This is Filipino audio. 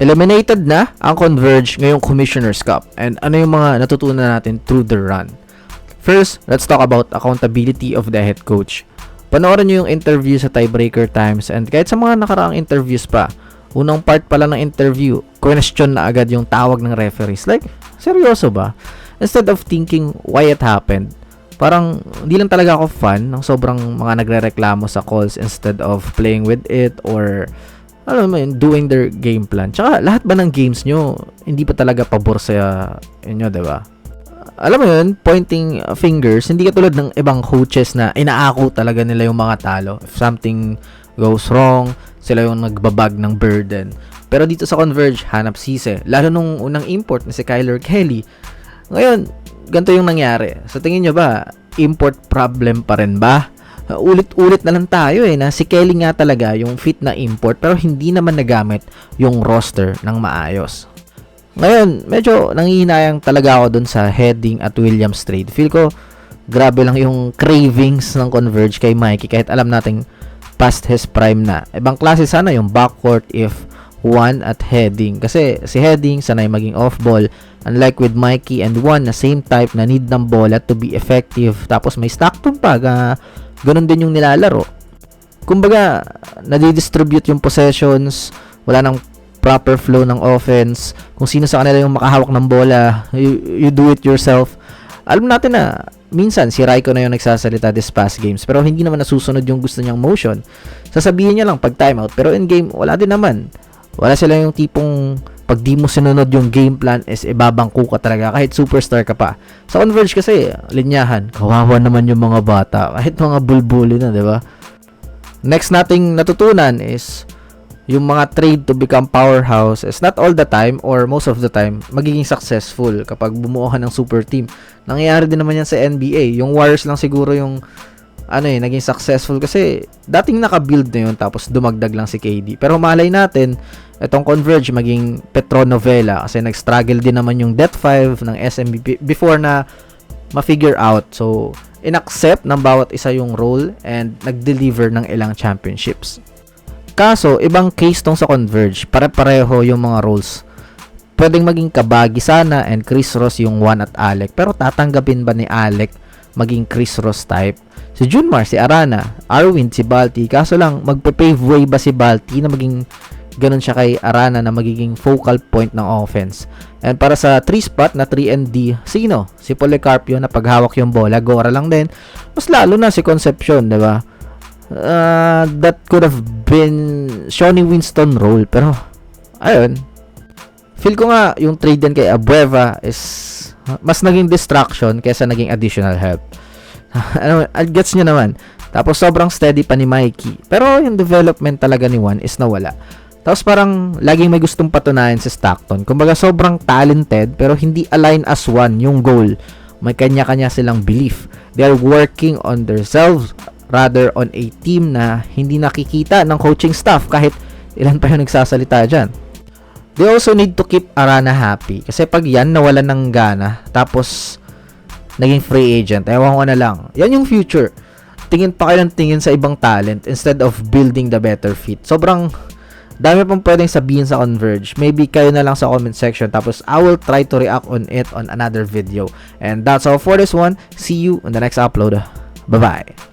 Eliminated na ang Converge ngayong Commissioner's Cup, and ano yung mga natutunan natin through the run. First, let's talk about accountability of the head coach. Panoorin nyo yung interview sa Tiebreaker Times, and kahit sa mga nakaraang interviews pa, unang part pala ng interview, question na agad yung tawag ng referees. Like, seryoso ba? Instead of thinking why it happened, parang hindi lang talaga ako fan ng sobrang mga nagre-reklamo sa calls instead of playing with it or alam mo yun, doing their game plan. Tsaka lahat ba ng games nyo hindi pa talaga pabor sa inyo, diba? Alam mo yun, pointing fingers, hindi katulad ng ibang coaches na inaako talaga nila yung mga talo. If something goes wrong, sila yung nagbabag ng burden. Pero dito sa Converge, hanap sisi. Lalo nung unang import na si Kyler Kelly. Ngayon, ganito yung nangyari. Sa tingin nyo ba, import problem pa rin ba? Ulit-ulit na lang tayo na si Kelly nga talaga yung fit na import pero hindi naman nagamit yung roster ng maayos. Ngayon, medyo nangihinayang talaga ako dun sa Heading at Williams trade. Feel ko, grabe lang yung cravings ng Converge kay Mikey kahit alam nating past his prime na. Ibang klase sana yung backcourt if Juan at Heading. Kasi si Heading sanay maging off-ball. Unlike with Mikey and Juan na same type na need ng bola to be effective. Tapos may Stockton pa, ganun din yung nilalaro. Kumbaga, nadidistribute yung possessions, wala nang proper flow ng offense. Kung sino sa kanila yung makahawak ng bola, you do it yourself. Alam natin na minsan si Raiko na yung nagsasalita this past games pero hindi naman nasusunod yung gusto niyang motion. Sasabihin niya lang pag timeout pero in game wala din naman. Wala sila yung tipong pag di mo sinunod yung game plan is ibabangko ka talaga kahit superstar ka pa. Sa Converge kasi, linyahan, kawawa naman yung mga bata. Kahit mga bulbuli na, di ba? Next nating natutunan is yung mga trade to become powerhouse is not all the time or most of the time magiging successful kapag bumuo ka ng super team. Nangyayari din naman yan sa NBA. Yung Warriors lang siguro yung naging successful kasi dating naka-build na yun tapos dumagdag lang si KD. Pero malay natin, itong Converge maging Petronovela kasi nag-struggle din naman yung Death 5 ng SMB before na ma-figure out. So, in-accept ng bawat isa yung role and nag-deliver ng ilang championships. Kaso, ibang case tong sa Converge. Pare-pareho yung mga roles. Pwedeng maging Kabagi sana and Chris Ross yung Juan at Alec. Pero tatanggapin ba ni Alec maging Chris Ross type? Si Junmar, si Arana, Arwin, si Balti. Kaso lang, magpe-pave way ba si Balti na maging ganun siya kay Arana na magiging focal point ng offense? And para sa 3-spot na 3&D, sino? Si Policarpio na paghawak yung bola, Gora lang din. Mas lalo na si Concepcion, diba? That could have been Shawnee Winston role. Pero, ayun. Feel ko nga yung trade din kay Abueva is mas naging distraction kaysa naging additional help. Gets nyo naman. Tapos sobrang steady pa ni Mikey. Pero yung development talaga ni Juan is nawala. Tapos parang laging may gustong patunayan si Stockton. Kumbaga sobrang talented pero hindi align as one yung goal. May kanya-kanya silang belief. They are working on themselves rather on a team na hindi nakikita ng coaching staff kahit ilan pa yung nagsasalita dyan. They also need to keep Arana happy. Kasi pag yan nawalan ng gana tapos naging free agent, ewan ko na lang. Yan yung future. Tingin pa kayo ng tingin sa ibang talent instead of building the better fit. Sobrang dami pang pwedeng sabihin sa Converge. Maybe kayo na lang sa comment section. Tapos I will try to react on it on another video. And that's all for this one. See you on the next upload. Bye-bye.